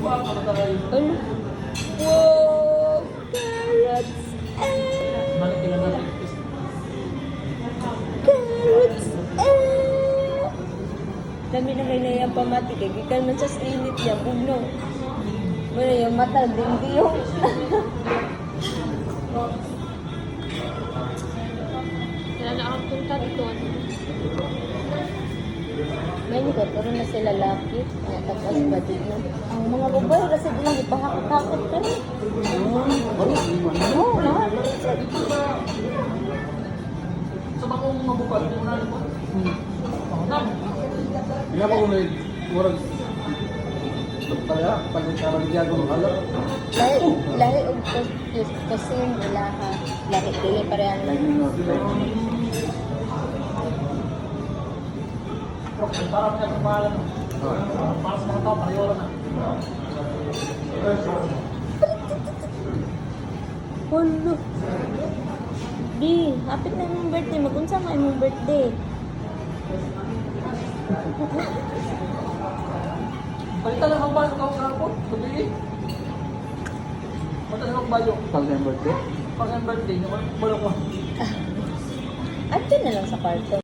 Ano? Wow! Carrots! Carrots! Dami na kayo na yung pamati. Kaya man sa init yan. Bugno. Wala yung mata. Hindi yung... Wala na akong punta dito. May nito, pero na sila lapit. Tapos ba dito? Ang mga babae kasi bilang ipahakot-hakot ka rin. Oo, mahal. Sa bakong mabukal, hindi pa kung may murag kaya, pag nagyago ng halap. Lahi og kasi ilaha. Lahi dili parehan lang. Parang niya kung mahalan. Para sa mga tao, pareho na. Hulo. Di, hapit na yung birthday. Mag-unsa nga yung birthday. Palitan lang ang bayo ng kapon. Sabi palitan lang ang bayo. Pag ang birthday? Pag ang birthday, naman ko. At na lang sa kwarto.